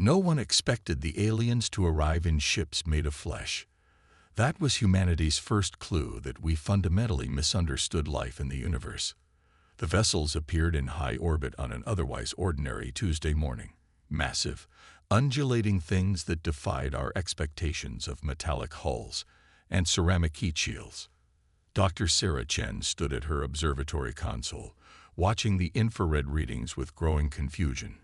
No one expected the aliens to arrive in ships made of flesh. That was humanity's first clue that we fundamentally misunderstood life in the universe. The vessels appeared in high orbit on an otherwise ordinary Tuesday morning. Massive, undulating things that defied our expectations of metallic hulls and ceramic heat shields. Dr. Sarah Chen stood at her observatory console, watching the infrared readings with growing confusion.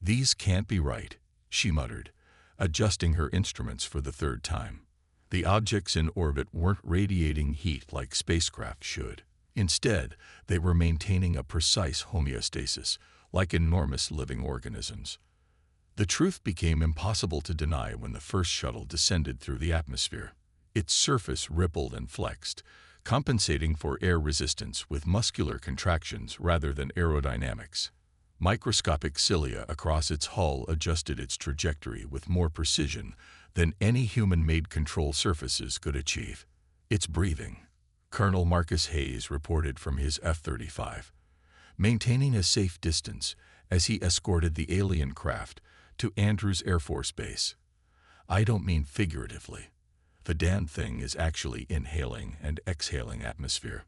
"These can't be right," she muttered, adjusting her instruments for the third time. The objects in orbit weren't radiating heat like spacecraft should. Instead, they were maintaining a precise homeostasis, like enormous living organisms. The truth became impossible to deny when the first shuttle descended through the atmosphere. Its surface rippled and flexed, compensating for air resistance with muscular contractions rather than aerodynamics. Microscopic cilia across its hull adjusted its trajectory with more precision than any human-made control surfaces could achieve. "It's breathing," Colonel Marcus Hayes reported from his F-35, maintaining a safe distance as he escorted the alien craft to Andrews Air Force Base. "I don't mean figuratively. The damn thing is actually inhaling and exhaling atmosphere."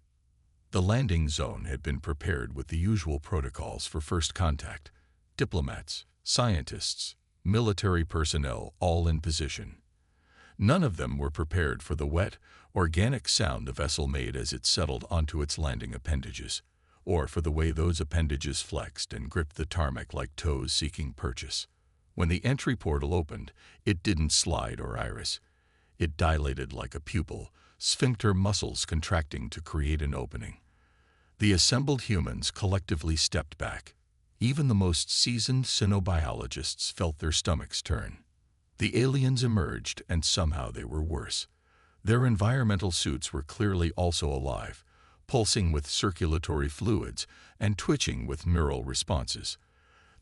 The landing zone had been prepared with the usual protocols for first contact. Diplomats, scientists, military personnel all in position. None of them were prepared for the wet, organic sound the vessel made as it settled onto its landing appendages, or for the way those appendages flexed and gripped the tarmac like toes seeking purchase. When the entry portal opened, it didn't slide or iris. It dilated like a pupil, sphincter muscles contracting to create an opening. The assembled humans collectively stepped back. Even the most seasoned cynobiologists felt their stomachs turn. The aliens emerged, and somehow they were worse. Their environmental suits were clearly also alive, pulsing with circulatory fluids and twitching with neural responses.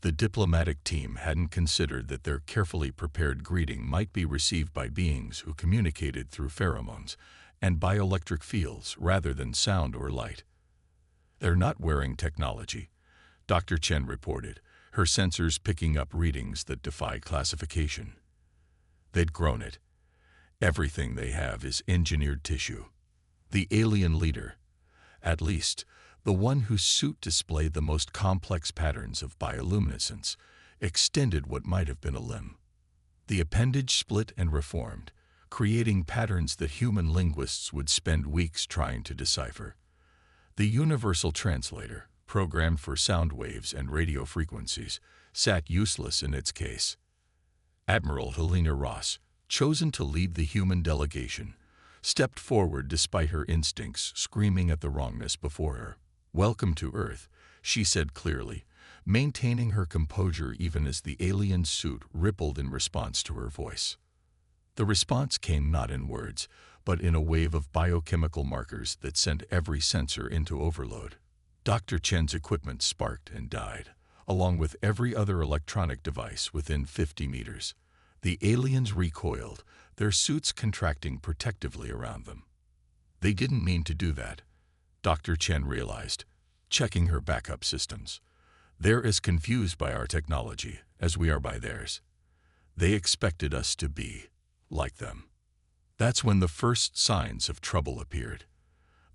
The diplomatic team hadn't considered that their carefully prepared greeting might be received by beings who communicated through pheromones and bioelectric fields rather than sound or light. "They're not wearing technology," Dr. Chen reported, her sensors picking up readings that defy classification. They'd grown it. "Everything they have is engineered tissue." The alien leader, at least the one whose suit displayed the most complex patterns of bioluminescence, extended what might have been a limb. The appendage split and reformed, creating patterns that human linguists would spend weeks trying to decipher. The universal translator, programmed for sound waves and radio frequencies, sat useless in its case. Admiral Helena Ross, chosen to lead the human delegation, stepped forward despite her instincts screaming at the wrongness before her. "Welcome to Earth," she said clearly, maintaining her composure even as the alien suit rippled in response to her voice. The response came not in words, but in a wave of biochemical markers that sent every sensor into overload. Dr. Chen's equipment sparked and died, along with every other electronic device within 50 meters. The aliens recoiled, their suits contracting protectively around them. They didn't mean to do that, Dr. Chen realized, checking her backup systems. They're as confused by our technology as we are by theirs. They expected us to be like them. That's when the first signs of trouble appeared.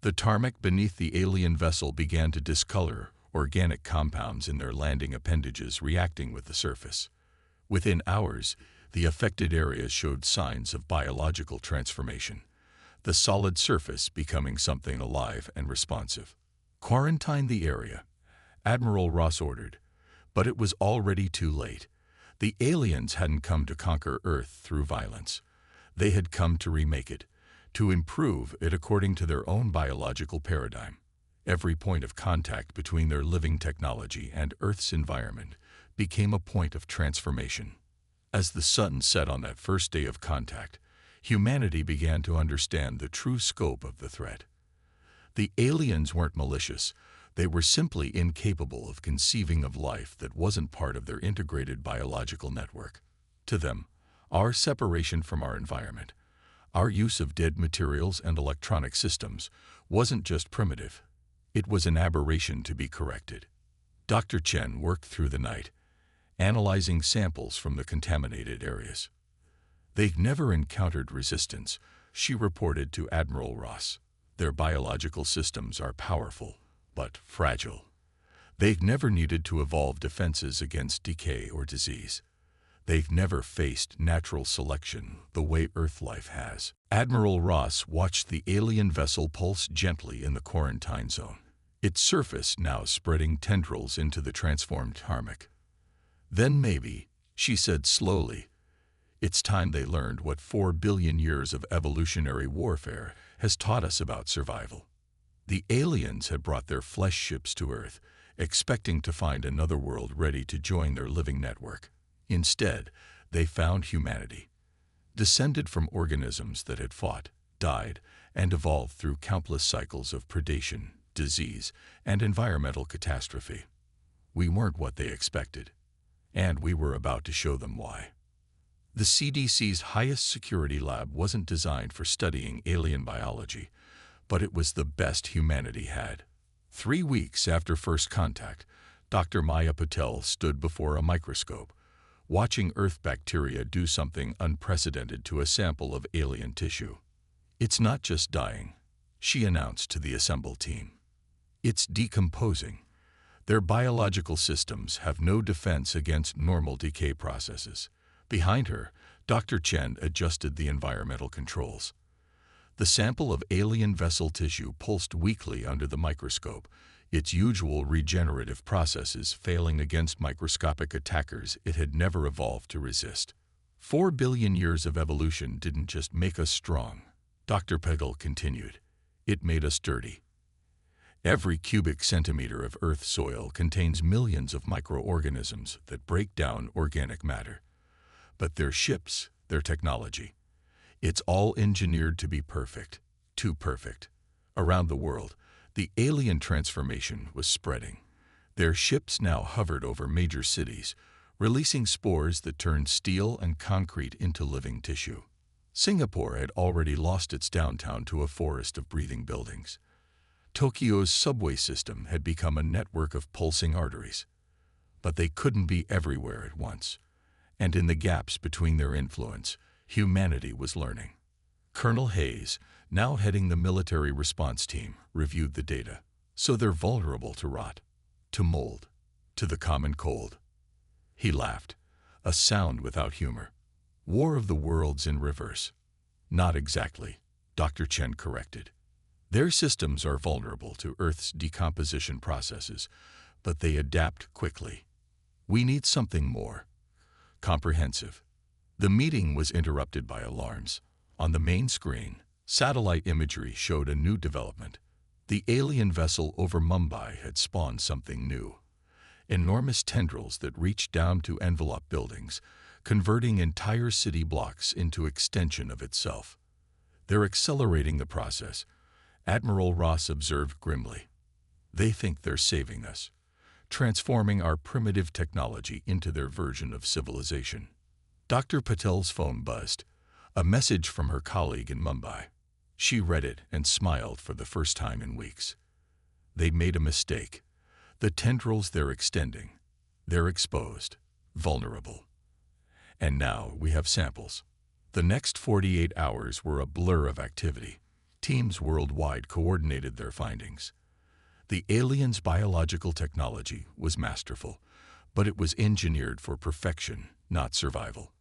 The tarmac beneath the alien vessel began to discolor, organic compounds in their landing appendages reacting with the surface. Within hours, the affected areas showed signs of biological transformation, the solid surface becoming something alive and responsive. "Quarantine the area," Admiral Ross ordered, but it was already too late. The aliens hadn't come to conquer Earth through violence. They had come to remake it, to improve it according to their own biological paradigm. Every point of contact between their living technology and Earth's environment became a point of transformation. As the sun set on that first day of contact, humanity began to understand the true scope of the threat. The aliens weren't malicious. They were simply incapable of conceiving of life that wasn't part of their integrated biological network. To them, our separation from our environment, our use of dead materials and electronic systems, wasn't just primitive. It was an aberration to be corrected. Dr. Chen worked through the night, analyzing samples from the contaminated areas. They've never encountered resistance, she reported to Admiral Ross. Their biological systems are powerful, but fragile. They've never needed to evolve defenses against decay or disease. They've never faced natural selection the way Earth life has. Admiral Ross watched the alien vessel pulse gently in the quarantine zone, its surface now spreading tendrils into the transformed tarmac. Then maybe, she said slowly, it's time they learned what 4 billion years of evolutionary warfare has taught us about survival. The aliens had brought their flesh ships to Earth, expecting to find another world ready to join their living network. Instead, they found humanity, descended from organisms that had fought, died, and evolved through countless cycles of predation, disease, and environmental catastrophe. We weren't what they expected, and we were about to show them why. The CDC's highest security lab wasn't designed for studying alien biology, but it was the best humanity had. 3 weeks after first contact, Dr. Maya Patel stood before a microscope, watching Earth bacteria do something unprecedented to a sample of alien tissue. It's not just dying, she announced to the assembled team. It's decomposing. Their biological systems have no defense against normal decay processes. Behind her, Dr. Chen adjusted the environmental controls. The sample of alien vessel tissue pulsed weakly under the microscope, its usual regenerative processes failing against microscopic attackers it had never evolved to resist. 4 billion years of evolution didn't just make us strong, Dr. Patel continued. It made us dirty. Every cubic centimeter of Earth soil contains millions of microorganisms that break down organic matter. But their ships, their technology, it's all engineered to be perfect, too perfect. Around the world, the alien transformation was spreading. Their ships now hovered over major cities, releasing spores that turned steel and concrete into living tissue. Singapore had already lost its downtown to a forest of breathing buildings. Tokyo's subway system had become a network of pulsing arteries. But they couldn't be everywhere at once. And in the gaps between their influence, humanity was learning. Colonel Hayes, now heading the military response team, reviewed the data. So they're vulnerable to rot, to mold, to the common cold. He laughed, a sound without humor. War of the Worlds in reverse. Not exactly, Dr. Chen corrected. Their systems are vulnerable to Earth's decomposition processes, but they adapt quickly. We need something more comprehensive. The meeting was interrupted by alarms. On the main screen, satellite imagery showed a new development. The alien vessel over Mumbai had spawned something new. Enormous tendrils that reached down to envelop buildings, converting entire city blocks into extension of itself. They're accelerating the process, Admiral Ross observed grimly. They think they're saving us, transforming our primitive technology into their version of civilization. Dr. Patel's phone buzzed, a message from her colleague in Mumbai. She read it and smiled for the first time in weeks. They made a mistake. The tendrils they're extending, they're exposed, vulnerable. And now we have samples. The next 48 hours were a blur of activity. Teams worldwide coordinated their findings. The aliens' biological technology was masterful, but it was engineered for perfection, not survival.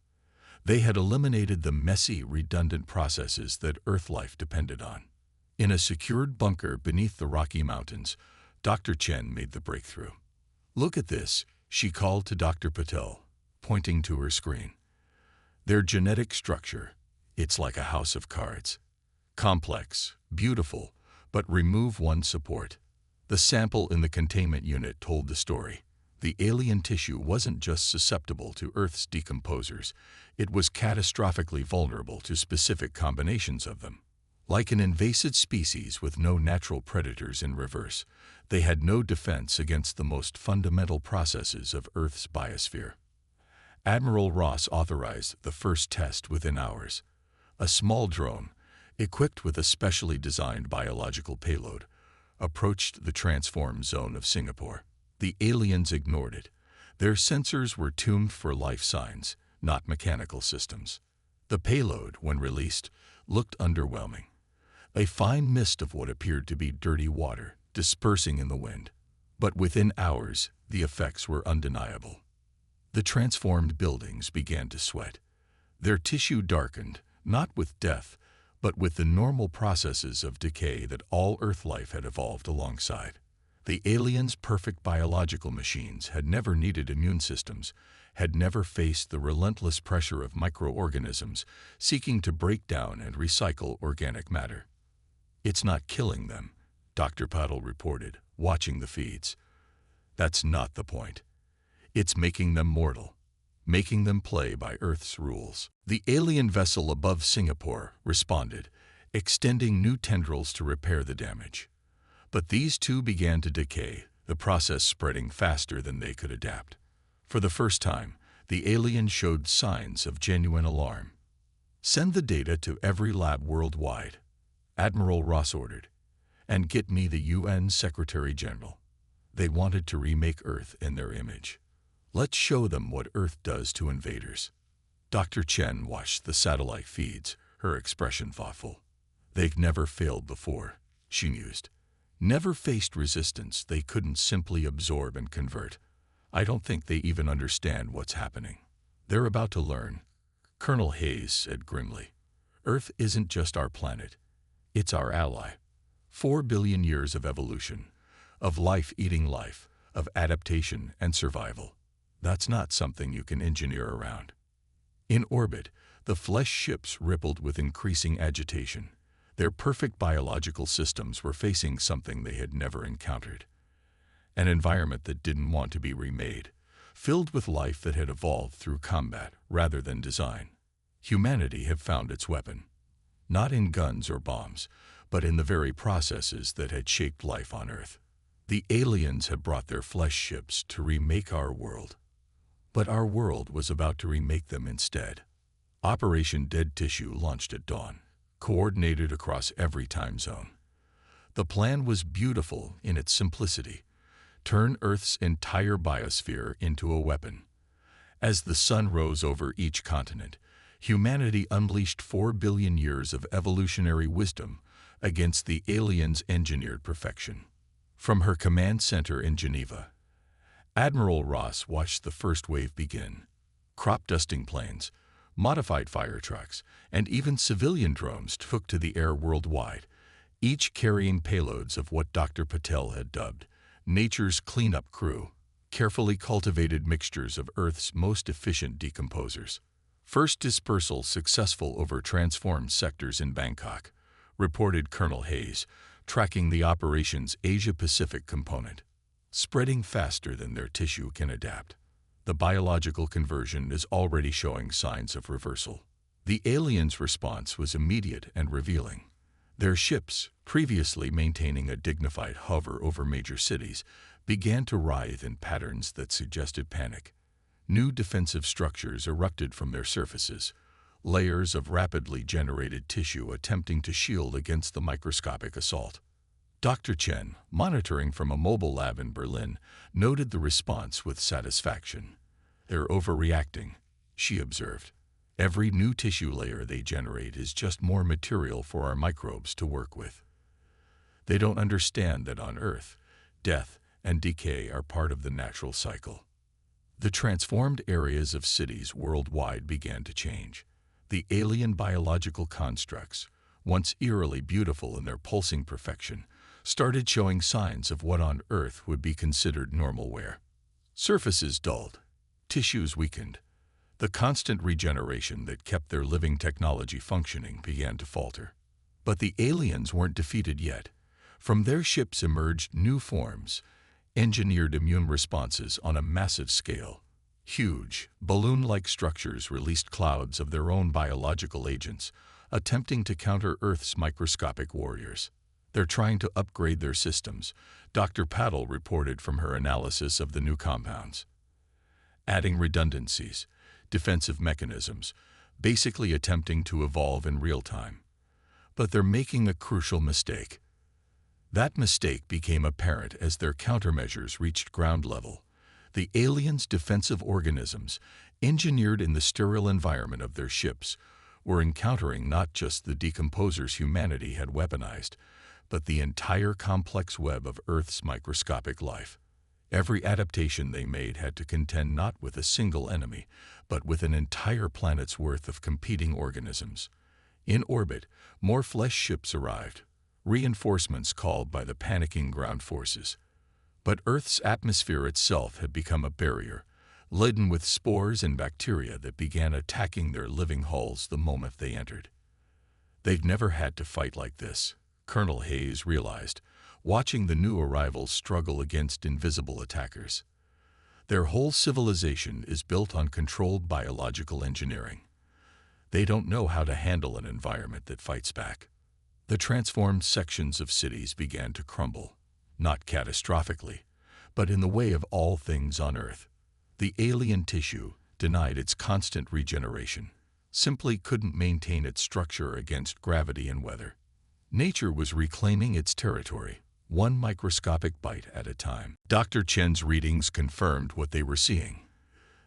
They had eliminated the messy, redundant processes that Earth life depended on. In a secured bunker beneath the Rocky Mountains, Dr. Chen made the breakthrough. Look at this, she called to Dr. Patel, pointing to her screen. Their genetic structure, it's like a house of cards. Complex, beautiful, but remove one support. The sample in the containment unit told the story. The alien tissue wasn't just susceptible to Earth's decomposers, it was catastrophically vulnerable to specific combinations of them. Like an invasive species with no natural predators in reverse, they had no defense against the most fundamental processes of Earth's biosphere. Admiral Ross authorized the first test within hours. A small drone, equipped with a specially designed biological payload, approached the transformed zone of Singapore. The aliens ignored it. Their sensors were tuned for life signs, not mechanical systems. The payload, when released, looked underwhelming. A fine mist of what appeared to be dirty water, dispersing in the wind. But within hours, the effects were undeniable. The transformed buildings began to sweat. Their tissue darkened, not with death, but with the normal processes of decay that all Earth life had evolved alongside. The aliens' perfect biological machines had never needed immune systems, had never faced the relentless pressure of microorganisms seeking to break down and recycle organic matter. "It's not killing them," Dr. Paddle reported, watching the feeds. "That's not the point. It's making them mortal, making them play by Earth's rules." The alien vessel above Singapore responded, extending new tendrils to repair the damage. But these too began to decay, the process spreading faster than they could adapt. For the first time, the aliens showed signs of genuine alarm. "Send the data to every lab worldwide," Admiral Ross ordered, "and get me the UN Secretary General." They wanted to remake Earth in their image. "Let's show them what Earth does to invaders." Dr. Chen watched the satellite feeds, her expression thoughtful. "They've never failed before," she mused. "Never faced resistance they couldn't simply absorb and convert. I don't think they even understand what's happening." "They're about to learn," Colonel Hayes said grimly. "Earth isn't just our planet. It's our ally. 4 billion years of evolution, of life eating life, of adaptation and survival. That's not something you can engineer around." In orbit, the flesh ships rippled with increasing agitation. Their perfect biological systems were facing something they had never encountered. An environment that didn't want to be remade, filled with life that had evolved through combat rather than design. Humanity had found its weapon, not in guns or bombs, but in the very processes that had shaped life on Earth. The aliens had brought their flesh ships to remake our world. But our world was about to remake them instead. Operation Dead Tissue launched at dawn, coordinated across every time zone. The plan was beautiful in its simplicity: turn Earth's entire biosphere into a weapon. As the sun rose over each continent, humanity unleashed 4 billion years of evolutionary wisdom against the aliens' engineered perfection. From her command center in Geneva, Admiral Ross watched the first wave begin. Crop dusting planes, modified fire trucks, and even civilian drones took to the air worldwide, each carrying payloads of what Dr. Patel had dubbed nature's cleanup crew, carefully cultivated mixtures of Earth's most efficient decomposers. "First dispersal successful over transformed sectors in Bangkok," reported Colonel Hayes, tracking the operation's Asia-Pacific component. "Spreading faster than their tissue can adapt. The biological conversion is already showing signs of reversal." The aliens' response was immediate and revealing. Their ships, previously maintaining a dignified hover over major cities, began to writhe in patterns that suggested panic. New defensive structures erupted from their surfaces, layers of rapidly generated tissue attempting to shield against the microscopic assault. Dr. Chen, monitoring from a mobile lab in Berlin, noted the response with satisfaction. "They're overreacting," she observed. "Every new tissue layer they generate is just more material for our microbes to work with. They don't understand that on Earth, death and decay are part of the natural cycle." The transformed areas of cities worldwide began to change. The alien biological constructs, once eerily beautiful in their pulsing perfection, started showing signs of what on Earth would be considered normal wear. Surfaces dulled, tissues weakened. The constant regeneration that kept their living technology functioning began to falter. But the aliens weren't defeated yet. From their ships emerged new forms, engineered immune responses on a massive scale. Huge, balloon-like structures released clouds of their own biological agents, attempting to counter Earth's microscopic warriors. "They're trying to upgrade their systems," Dr. Paddle reported from her analysis of the new compounds. "Adding redundancies, defensive mechanisms, basically attempting to evolve in real time. But they're making a crucial mistake." That mistake became apparent as their countermeasures reached ground level. The aliens' defensive organisms, engineered in the sterile environment of their ships, were encountering not just the decomposers humanity had weaponized, but the entire complex web of Earth's microscopic life. Every adaptation they made had to contend not with a single enemy, but with an entire planet's worth of competing organisms. In orbit, more flesh ships arrived, reinforcements called by the panicking ground forces. But Earth's atmosphere itself had become a barrier, laden with spores and bacteria that began attacking their living hulls the moment they entered. They'd never had to fight like this, Colonel Hayes realized, watching the new arrivals struggle against invisible attackers. Their whole civilization is built on controlled biological engineering. They don't know how to handle an environment that fights back. The transformed sections of cities began to crumble, not catastrophically, but in the way of all things on Earth. The alien tissue, denied its constant regeneration, simply couldn't maintain its structure against gravity and weather. Nature was reclaiming its territory, one microscopic bite at a time. Dr. Chen's readings confirmed what they were seeing.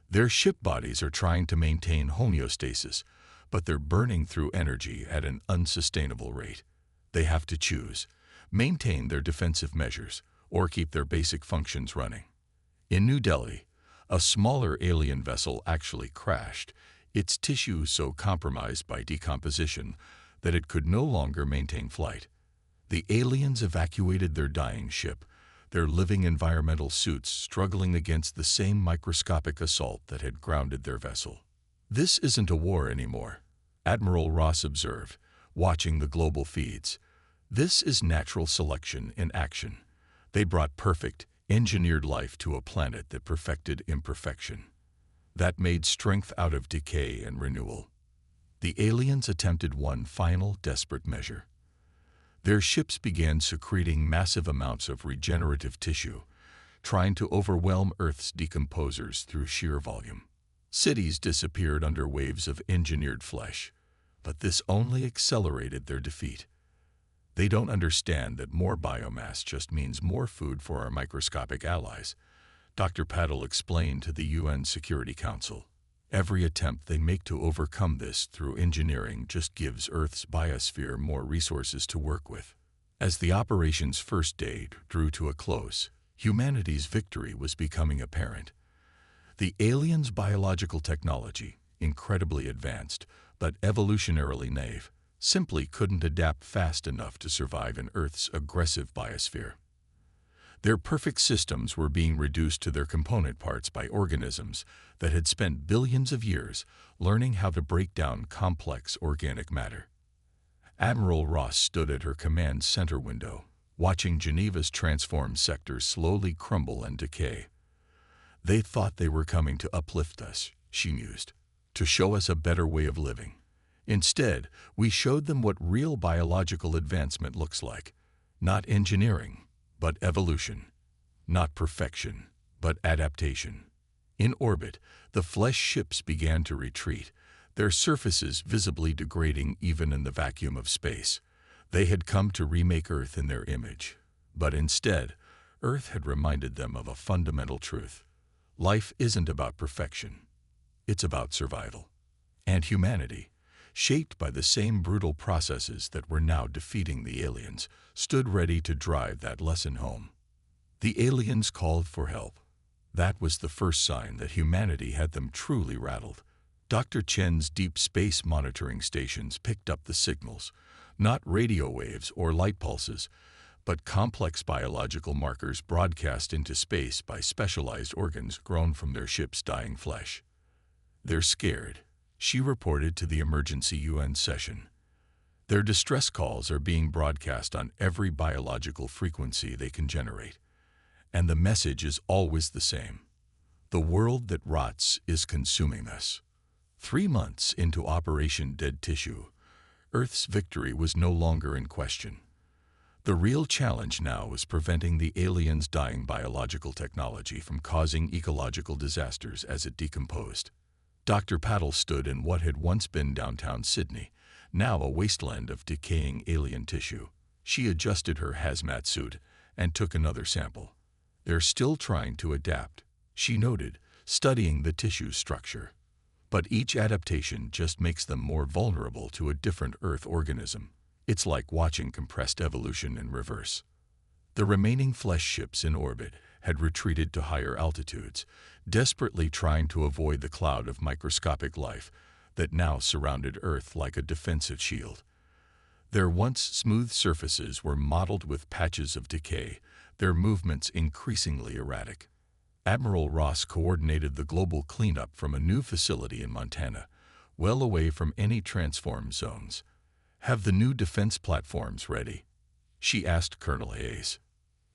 Their ship bodies are trying to maintain homeostasis, but they're burning through energy at an unsustainable rate. They have to choose: maintain their defensive measures or keep their basic functions running. In New Delhi, a smaller alien vessel actually crashed, its tissue so compromised by decomposition that it could no longer maintain flight. The aliens evacuated their dying ship, their living environmental suits struggling against the same microscopic assault that had grounded their vessel. This isn't a war anymore, Admiral Ross observed, watching the global feeds. This is natural selection in action. They brought perfect, engineered life to a planet that perfected imperfection. That made strength out of decay and renewal. The aliens attempted one final, desperate measure. Their ships began secreting massive amounts of regenerative tissue, trying to overwhelm Earth's decomposers through sheer volume. Cities disappeared under waves of engineered flesh, but this only accelerated their defeat. They don't understand that more biomass just means more food for our microscopic allies, Dr. Paddle explained to the UN Security Council. Every attempt they make to overcome this through engineering just gives Earth's biosphere more resources to work with. As the operation's first day drew to a close, humanity's victory was becoming apparent. The aliens' biological technology, incredibly advanced but evolutionarily naive, simply couldn't adapt fast enough to survive in Earth's aggressive biosphere. Their perfect systems were being reduced to their component parts by organisms that had spent billions of years learning how to break down complex organic matter. Admiral Ross stood at her command center window, watching Geneva's transformed sectors slowly crumble and decay. They thought they were coming to uplift us, she mused, to show us a better way of living. Instead, we showed them what real biological advancement looks like. Not engineering, but evolution. Not perfection, but adaptation. In orbit, the flesh ships began to retreat, their surfaces visibly degrading even in the vacuum of space. They had come to remake Earth in their image. But instead, Earth had reminded them of a fundamental truth. Life isn't about perfection. It's about survival. And humanity, shaped by the same brutal processes that were now defeating the aliens, stood ready to drive that lesson home. The aliens called for help. That was the first sign that humanity had them truly rattled. Dr. Chen's deep space monitoring stations picked up the signals, not radio waves or light pulses, but complex biological markers broadcast into space by specialized organs grown from their ship's dying flesh. They're scared, she reported to the emergency UN session. Their distress calls are being broadcast on every biological frequency they can generate. And the message is always the same. The world that rots is consuming us. 3 months into Operation Dead Tissue, Earth's victory was no longer in question. The real challenge now was preventing the aliens' dying biological technology from causing ecological disasters as it decomposed. Dr. Paddle stood in what had once been downtown Sydney, now a wasteland of decaying alien tissue. She adjusted her hazmat suit and took another sample. They're still trying to adapt, she noted, studying the tissue structure. But each adaptation just makes them more vulnerable to a different Earth organism. It's like watching compressed evolution in reverse. The remaining flesh ships in orbit had retreated to higher altitudes, desperately trying to avoid the cloud of microscopic life that now surrounded Earth like a defensive shield. Their once smooth surfaces were mottled with patches of decay, their movements increasingly erratic. Admiral Ross coordinated the global cleanup from a new facility in Montana, well away from any transform zones. "Have the new defense platforms ready?" she asked Colonel Hayes.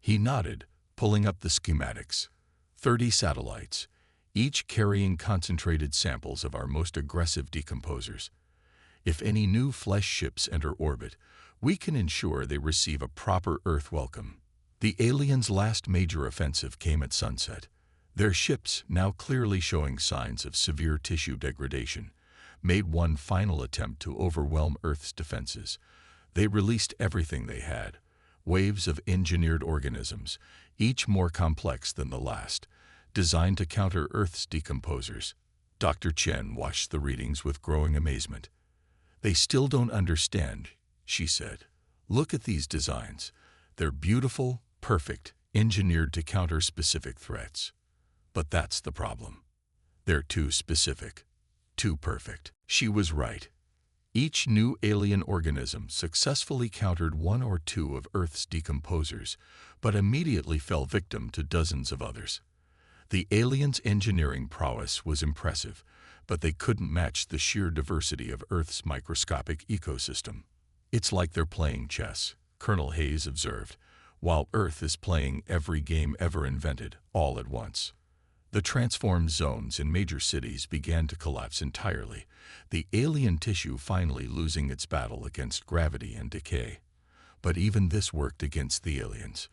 He nodded, pulling up the schematics. 30 satellites, each carrying concentrated samples of our most aggressive decomposers. If any new flesh ships enter orbit, we can ensure they receive a proper Earth welcome. The aliens' last major offensive came at sunset. Their ships, now clearly showing signs of severe tissue degradation, made one final attempt to overwhelm Earth's defenses. They released everything they had, waves of engineered organisms, each more complex than the last, designed to counter Earth's decomposers. Dr. Chen watched the readings with growing amazement. "They still don't understand," she said. "Look at these designs. They're beautiful, perfect, engineered to counter specific threats. But that's the problem. They're too specific, too perfect." She was right. Each new alien organism successfully countered one or two of Earth's decomposers, but immediately fell victim to dozens of others. The aliens' engineering prowess was impressive, but they couldn't match the sheer diversity of Earth's microscopic ecosystem. "It's like they're playing chess," Colonel Hayes observed, "while Earth is playing every game ever invented, all at once." The transformed zones in major cities began to collapse entirely, the alien tissue finally losing its battle against gravity and decay. But even this worked against the aliens.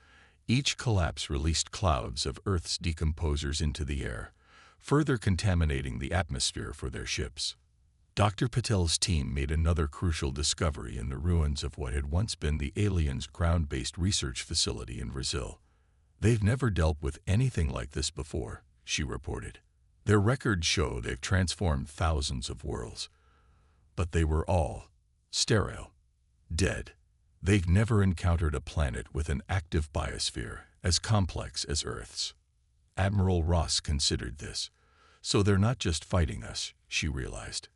Each collapse released clouds of Earth's decomposers into the air, further contaminating the atmosphere for their ships. Dr. Patel's team made another crucial discovery in the ruins of what had once been the aliens' ground-based research facility in Brazil. "They've never dealt with anything like this before," she reported. "Their records show they've transformed thousands of worlds, but they were all sterile, dead. They've never encountered a planet with an active biosphere as complex as Earth's." Admiral Ross considered this. "So they're not just fighting us," she realized.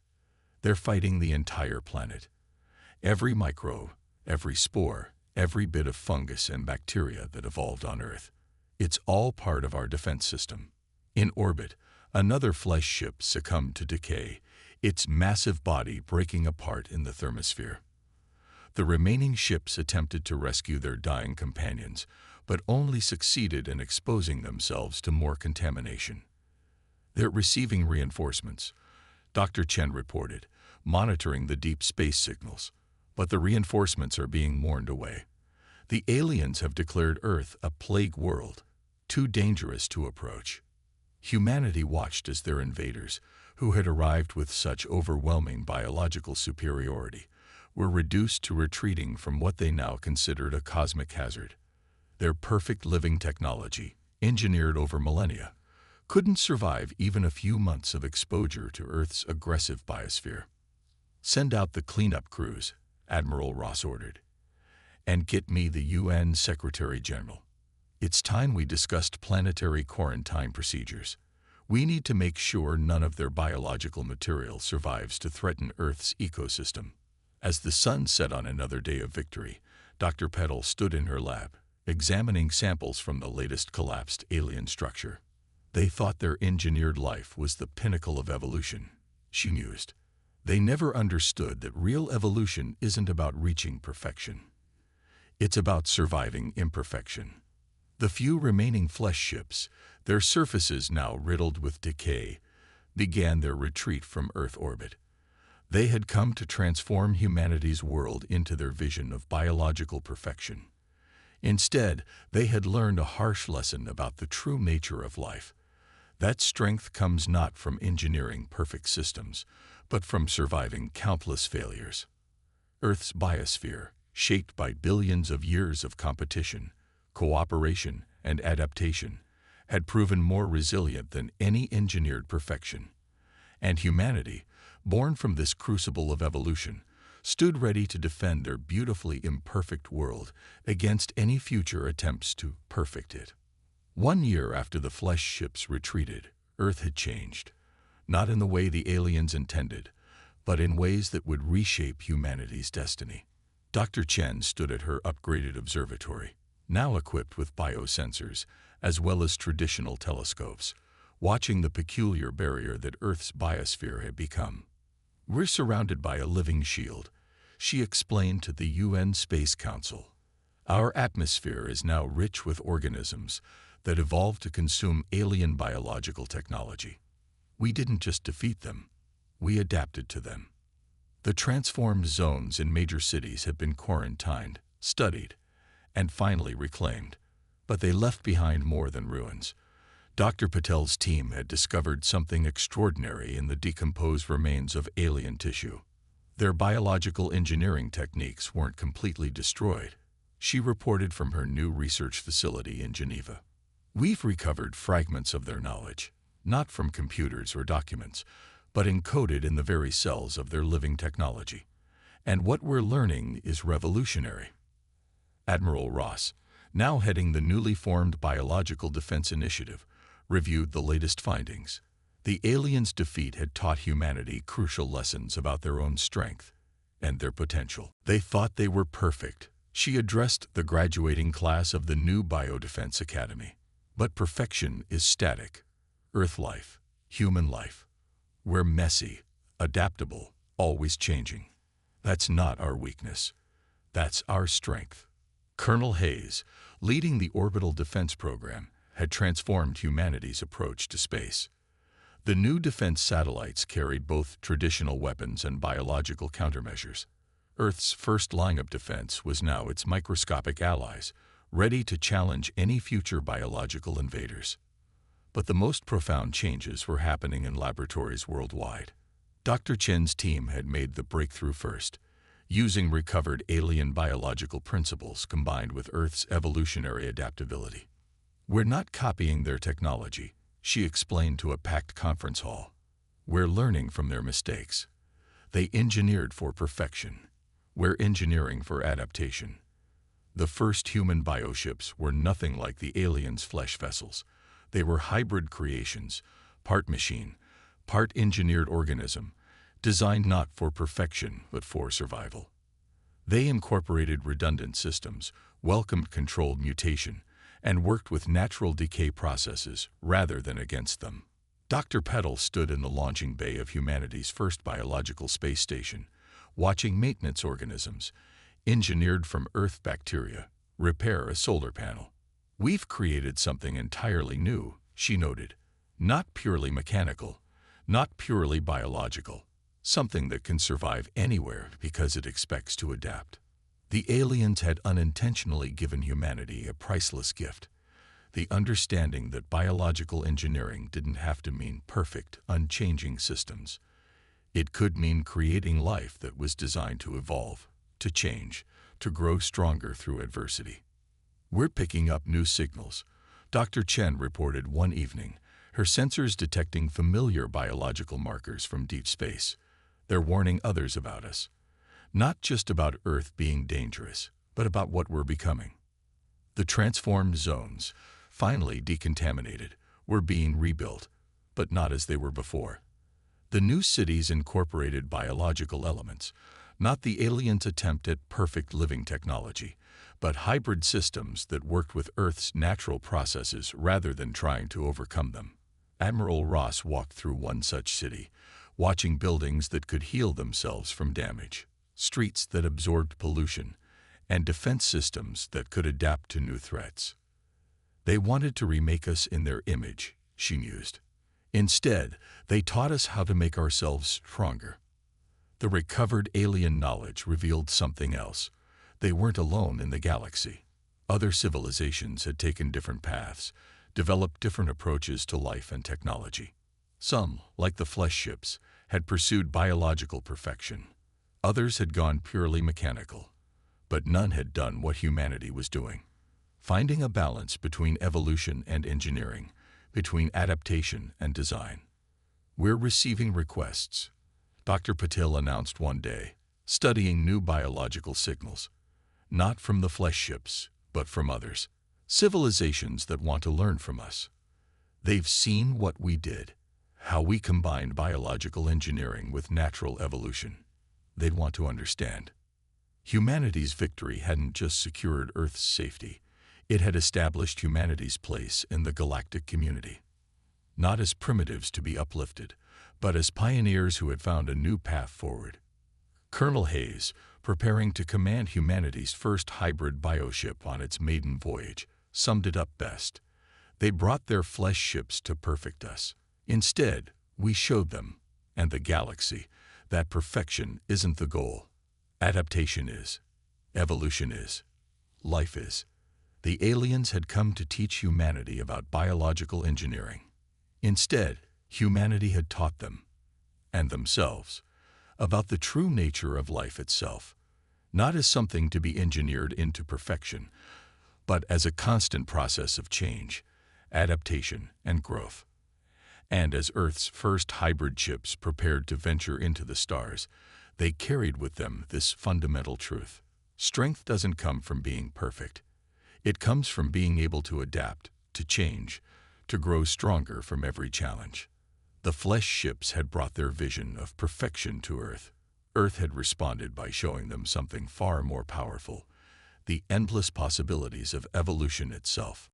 "They're fighting the entire planet. Every microbe, every spore, every bit of fungus and bacteria that evolved on Earth. It's all part of our defense system." In orbit, another flesh ship succumbed to decay, its massive body breaking apart in the thermosphere. The remaining ships attempted to rescue their dying companions, but only succeeded in exposing themselves to more contamination. "They're receiving reinforcements," Dr. Chen reported, monitoring the deep space signals. "But the reinforcements are being mourned away. The aliens have declared Earth a plague world, too dangerous to approach." Humanity watched as their invaders, who had arrived with such overwhelming biological superiority, were reduced to retreating from what they now considered a cosmic hazard. Their perfect living technology, engineered over millennia, couldn't survive even a few months of exposure to Earth's aggressive biosphere. "Send out the cleanup crews," Admiral Ross ordered. "And get me the UN Secretary General. It's time we discussed planetary quarantine procedures. We need to make sure none of their biological material survives to threaten Earth's ecosystem." As the sun set on another day of victory, Dr. Petal stood in her lab, examining samples from the latest collapsed alien structure. "They thought their engineered life was the pinnacle of evolution," she mused. "They never understood that real evolution isn't about reaching perfection. It's about surviving imperfection." The few remaining flesh ships, their surfaces now riddled with decay, began their retreat from Earth orbit. They had come to transform humanity's world into their vision of biological perfection. Instead, they had learned a harsh lesson about the true nature of life. That strength comes not from engineering perfect systems, but from surviving countless failures. Earth's biosphere, shaped by billions of years of competition, cooperation, and adaptation, had proven more resilient than any engineered perfection. And humanity, born from this crucible of evolution, stood ready to defend their beautifully imperfect world against any future attempts to perfect it. 1 year after the flesh ships retreated, Earth had changed, not in the way the aliens intended, but in ways that would reshape humanity's destiny. Dr. Chen stood at her upgraded observatory, now equipped with biosensors, as well as traditional telescopes, watching the peculiar barrier that Earth's biosphere had become. "We're surrounded by a living shield," she explained to the UN Space Council. "Our atmosphere is now rich with organisms that evolved to consume alien biological technology. We didn't just defeat them, we adapted to them." The transformed zones in major cities have been quarantined, studied, and finally reclaimed, but they left behind more than ruins. Dr. Patel's team had discovered something extraordinary in the decomposed remains of alien tissue. Their biological engineering techniques weren't completely destroyed, she reported from her new research facility in Geneva. "We've recovered fragments of their knowledge, not from computers or documents, but encoded in the very cells of their living technology. And what we're learning is revolutionary." Admiral Ross, now heading the newly formed Biological Defense Initiative, reviewed the latest findings. The aliens' defeat had taught humanity crucial lessons about their own strength and their potential. They thought they were perfect. She addressed the graduating class of the new Biodefense Academy. But perfection is static. Earth life, human life. We're messy, adaptable, always changing. That's not our weakness. That's our strength. Colonel Hayes, leading the Orbital Defense Program, had transformed humanity's approach to space. The new defense satellites carried both traditional weapons and biological countermeasures. Earth's first line of defense was now its microscopic allies, ready to challenge any future biological invaders. But the most profound changes were happening in laboratories worldwide. Dr. Chen's team had made the breakthrough first, using recovered alien biological principles combined with Earth's evolutionary adaptability. "We're not copying their technology," she explained to a packed conference hall. "We're learning from their mistakes. They engineered for perfection. We're engineering for adaptation." The first human bioships were nothing like the aliens' flesh vessels. They were hybrid creations, part machine, part engineered organism, designed not for perfection but for survival. They incorporated redundant systems, welcomed controlled mutation, and worked with natural decay processes rather than against them. Dr. Petal stood in the launching bay of humanity's first biological space station, watching maintenance organisms, engineered from Earth bacteria, repair a solar panel. "We've created something entirely new," she noted. "Not purely mechanical, not purely biological. Something that can survive anywhere because it expects to adapt." The aliens had unintentionally given humanity a priceless gift, the understanding that biological engineering didn't have to mean perfect, unchanging systems. It could mean creating life that was designed to evolve, to change, to grow stronger through adversity. "We're picking up new signals," Dr. Chen reported one evening, her sensors detecting familiar biological markers from deep space. "They're warning others about us. Not just about Earth being dangerous, but about what we're becoming." The transformed zones, finally decontaminated, were being rebuilt, but not as they were before. The new cities incorporated biological elements, not the aliens' attempt at perfect living technology, but hybrid systems that worked with Earth's natural processes rather than trying to overcome them. Admiral Ross walked through one such city, watching buildings that could heal themselves from damage, streets that absorbed pollution, and defense systems that could adapt to new threats. "They wanted to remake us in their image," she mused. "Instead, they taught us how to make ourselves stronger." The recovered alien knowledge revealed something else. They weren't alone in the galaxy. Other civilizations had taken different paths, developed different approaches to life and technology. Some, like the flesh ships, had pursued biological perfection. Others had gone purely mechanical. But none had done what humanity was doing. Finding a balance between evolution and engineering, between adaptation and design. We're receiving requests, Dr. Patil announced one day, studying new biological signals, not from the flesh ships, but from others, civilizations that want to learn from us. They've seen what we did, how we combined biological engineering with natural evolution. They'd want to understand. Humanity's victory hadn't just secured Earth's safety, it had established humanity's place in the galactic community. Not as primitives to be uplifted, but as pioneers who had found a new path forward. Colonel Hayes, preparing to command humanity's first hybrid bioship on its maiden voyage, summed it up best. They brought their flesh ships to perfect us. Instead, we showed them, and the galaxy, that perfection isn't the goal. Adaptation is. Evolution is. Life is. The aliens had come to teach humanity about biological engineering. Instead, humanity had taught them, and themselves, about the true nature of life itself, not as something to be engineered into perfection, but as a constant process of change, adaptation, and growth. And as Earth's first hybrid ships prepared to venture into the stars, they carried with them this fundamental truth. Strength doesn't come from being perfect. It comes from being able to adapt, to change, to grow stronger from every challenge. The flesh ships had brought their vision of perfection to Earth. Earth had responded by showing them something far more powerful, the endless possibilities of evolution itself.